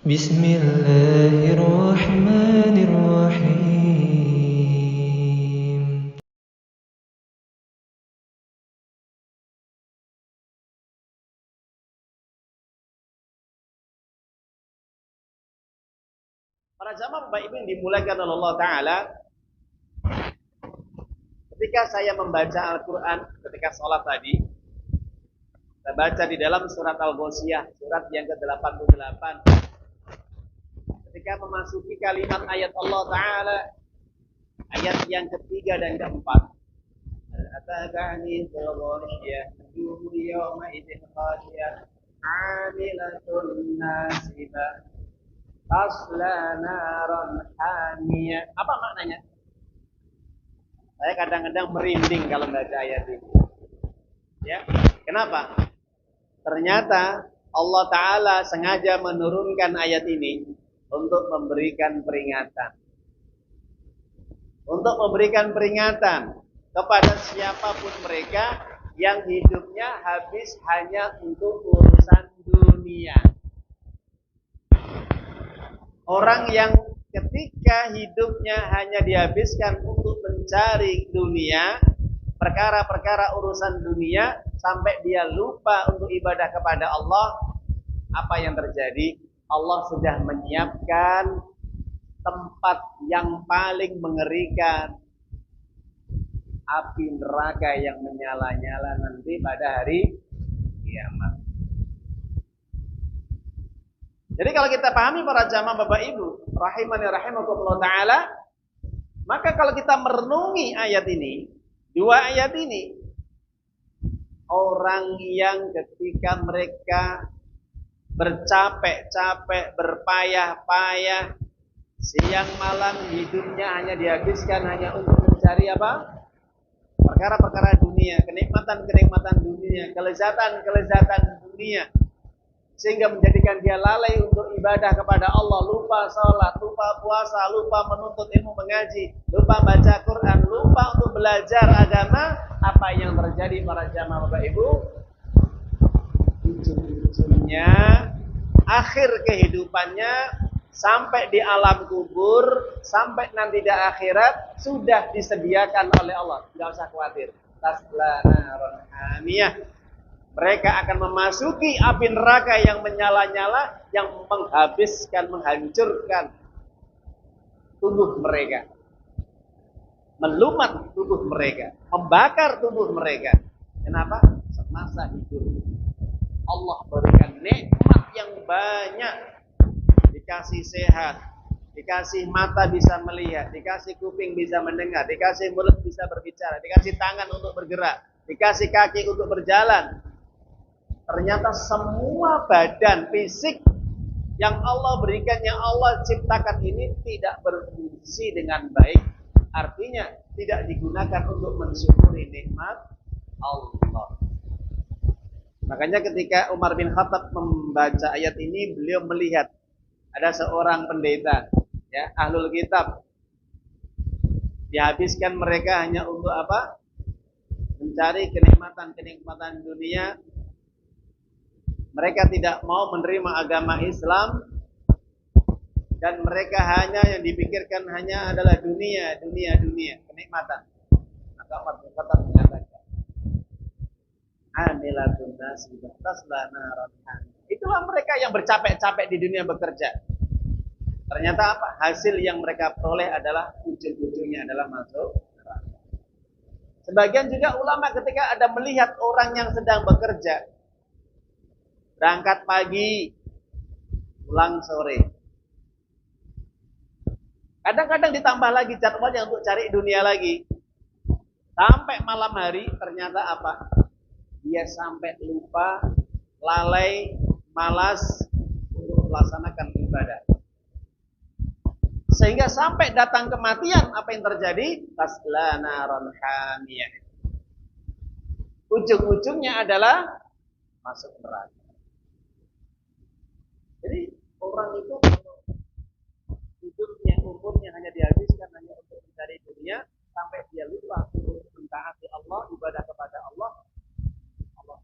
بسم الله الرحمن الرحيم. Para jamaah Bapak Ibu yang dimuliakan oleh Allah Ta'ala, ketika saya membaca Al-Quran, ketika sholat tadi, saya baca di dalam surat Al-Ghoshiyah, surat yang ke-88. Ketika memasuki kalimat ayat Allah Ta'ala, ayat yang ketiga dan keempat. Al-Ataka Ghoshiyah, wujuhu yawma idzin khashiyah, 'amilatun nasibah, tasla naran hamiyah. Apa maknanya? Saya kadang-kadang merinding kalau baca ayat ini. Ya, kenapa? Ternyata Allah Ta'ala sengaja menurunkan ayat ini untuk memberikan peringatan. Untuk memberikan peringatan kepada siapapun mereka yang hidupnya habis hanya untuk urusan dunia. Orang yang ketika hidupnya hanya dihabiskan untuk mencari dunia, perkara-perkara urusan dunia, sampai dia lupa untuk ibadah kepada Allah, apa yang terjadi? Allah sudah menyiapkan tempat yang paling mengerikan, api neraka yang menyala-nyala nanti pada hari kiamat. Jadi kalau kita pahami para jamaah Bapak Ibu, rahimani rahimakumullah taala, maka kalau kita merenungi ayat ini, dua ayat ini, orang yang ketika mereka bercapek-capek, berpayah-payah, siang malam hidupnya hanya dihabiskan hanya untuk mencari apa? Perkara-perkara dunia, kenikmatan-kenikmatan dunia, kelezatan-kelezatan dunia, sehingga menjadikan dia lalai untuk ibadah kepada Allah, lupa sholat, lupa puasa, lupa menuntut ilmu mengaji, lupa baca Quran, lupa untuk belajar agama. Apa yang terjadi para jamaah Bapak Ibu? Ujung-ujungnya akhir kehidupannya sampai di alam kubur, sampai nanti di akhirat sudah disediakan oleh Allah. Tidak usah khawatir. Tasla naron hamiyah. Mereka akan memasuki api neraka yang menyala-nyala, yang menghabiskan, menghancurkan tubuh mereka, melumat tubuh mereka, membakar tubuh mereka. Kenapa? Semasa hidup Allah berikan nikmat yang banyak, dikasih sehat, dikasih mata bisa melihat, dikasih kuping bisa mendengar, dikasih mulut bisa berbicara, dikasih tangan untuk bergerak, dikasih kaki untuk berjalan. Ternyata semua badan fisik yang Allah berikan, yang Allah ciptakan ini tidak berfungsi dengan baik. Artinya tidak digunakan untuk mensyukuri nikmat Allah. Makanya ketika Umar bin Khattab membaca ayat ini, beliau melihat ada seorang pendeta, ya, ahlul kitab, dihabiskan mereka hanya untuk apa? Mencari kenikmatan-kenikmatan dunia. Mereka tidak mau menerima agama Islam, dan mereka hanya yang dipikirkan hanya adalah dunia, kenikmatan. Maka Umar bin Khattab mengatakan, "Amilatun nasibah tasla naran hamiyah." Itulah mereka yang bercapek-capek di dunia bekerja. Ternyata apa? Hasil yang mereka peroleh adalah ujung-ujungnya adalah masuk neraka. Sebagian juga ulama ketika ada melihat orang yang sedang bekerja, berangkat pagi, pulang sore. Kadang-kadang ditambah lagi jadwalnya untuk cari dunia lagi. Sampai malam hari, ternyata apa? Dia sampai lupa, lalai, malas untuk melaksanakan ibadah. Sehingga sampai datang kematian, apa yang terjadi? Tasla naran hamiyah. Ujung-ujungnya adalah masuk neraka. Jadi orang itu hidupnya, umurnya hanya dihabiskan hanya untuk mencari dunia, sampai dia lupa untuk mentaati Allah, ibadah kepada Allah. Allah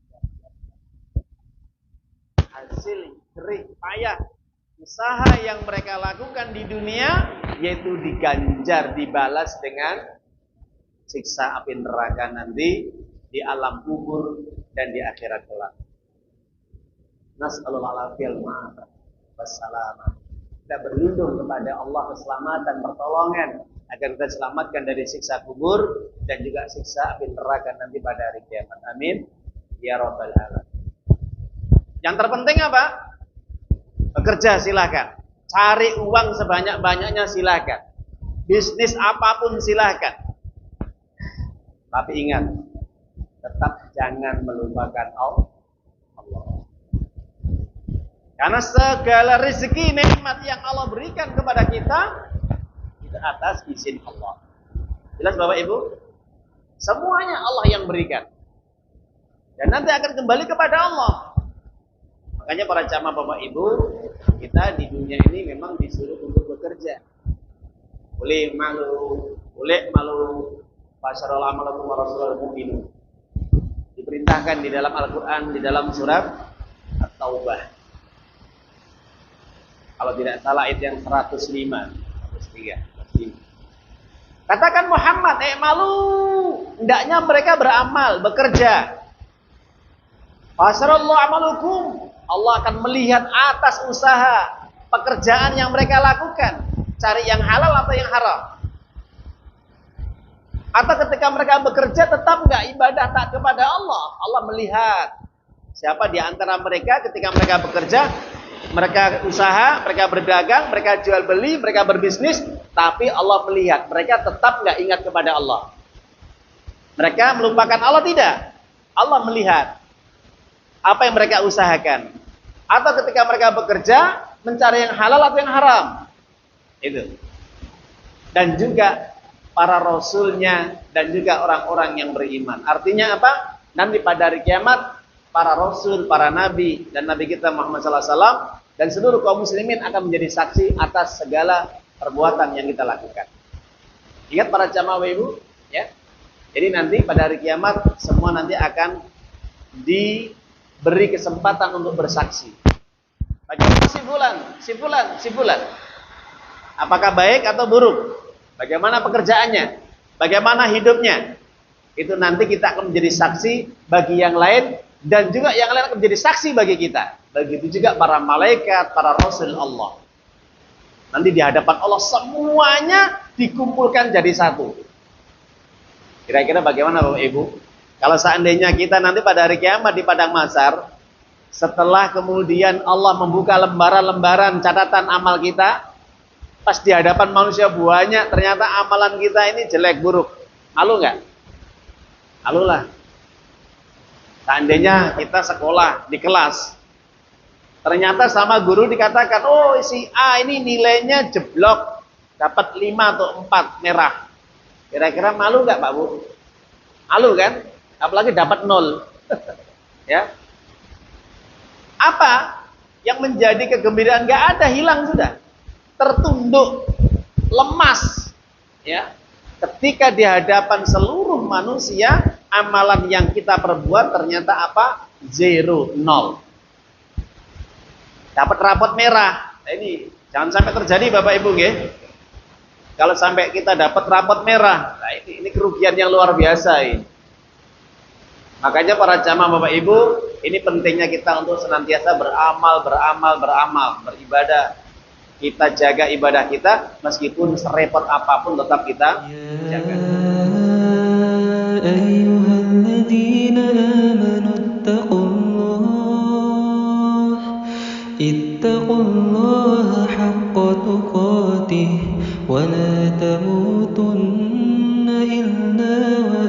hasil jerih payah usaha yang mereka lakukan di dunia, yaitu diganjar, dibalas dengan siksa api neraka nanti di alam kubur dan di akhirat kelak. Nas'alullah alafiyal ma'afah wassalamah. Kita berlindung kepada Allah keselamatan, pertolongan agar kita selamatkan dari siksa kubur dan juga siksa api neraka nanti pada hari kiamat. Amin ya rabbal alamin. Yang terpenting apa? Bekerja silakan. Cari uang sebanyak-banyaknya silakan. Bisnis apapun silakan. Tapi ingat, tetap jangan melupakan Allah. Karena segala rezeki nikmat yang Allah berikan kepada kita, itu atas izin Allah. Jelas Bapak Ibu? Semuanya Allah yang berikan. Dan nanti akan kembali kepada Allah. Makanya para jamaah Bapak Ibu, kita di dunia ini memang disuruh untuk bekerja. Boleh malu, Fasyarul amalakum wa rasulul mu'minun. Diperintahkan di dalam Al-Quran, di dalam surat At-Taubah. Kalau tidak salah ayat yang 105, 103. Katakan Muhammad, malu. Hendaknya mereka beramal, bekerja. Fasyarul amalukum. Allah akan melihat atas usaha pekerjaan yang mereka lakukan. Cari yang halal atau yang haram. Atau ketika mereka bekerja tetap nggak ibadah tak kepada Allah. Allah melihat siapa di antara mereka ketika mereka bekerja, mereka usaha, mereka berdagang, mereka jual beli, mereka berbisnis, tapi Allah melihat mereka tetap nggak ingat kepada Allah. Mereka melupakan Allah tidak? Allah melihat apa yang mereka usahakan. Atau ketika mereka bekerja mencari yang halal atau yang haram. Itu. Dan juga para rasulnya dan juga orang-orang yang beriman. Artinya apa? Nanti pada hari kiamat para rasul, para nabi dan nabi kita Muhammad SAW dan seluruh kaum muslimin akan menjadi saksi atas segala perbuatan yang kita lakukan. Ingat para jamaah Ibu, ya. Jadi nanti pada hari kiamat semua nanti akan diberi kesempatan untuk bersaksi. Bagaimana si fulan? Apakah baik atau buruk? Bagaimana pekerjaannya? Bagaimana hidupnya? Itu nanti kita akan menjadi saksi bagi yang lain dan juga yang lain akan menjadi saksi bagi kita. Begitu juga para malaikat, para rasul Allah. Nanti di hadapan Allah semuanya dikumpulkan jadi satu. Kira-kira bagaimana Bapak Ibu? Kalau seandainya kita nanti pada hari kiamat di padang mahsyar, setelah kemudian Allah membuka lembaran-lembaran catatan amal kita, pas di hadapan manusia banyak, ternyata amalan kita ini jelek buruk. Malu nggak? Malu lah. Seandainya kita sekolah di kelas, ternyata sama guru dikatakan, oh si A ini nilainya jeblok, dapat 5 atau 4 merah. Kira-kira malu nggak Pak Bu? Malu kan? Apalagi dapat 0. Ya. Apa yang menjadi kegembiraan? Nggak ada, hilang sudah. Tertunduk, lemas, ya. Ketika di hadapan seluruh manusia, amalan yang kita perbuat ternyata apa? 0, 0. Dapat rapot merah. Nah, ini jangan sampai terjadi Bapak Ibu, nggih. Kalau sampai kita dapat rapot merah, nah ini kerugian yang luar biasa ini. Makanya para jamaah Bapak Ibu, ini pentingnya kita untuk senantiasa beramal, beribadah. Kita jaga ibadah kita, meskipun serepot apapun tetap kita jaga. Ayyuhalladzina amanu ittaqullaha haqqa tuqatih wa la tamutunna illa wa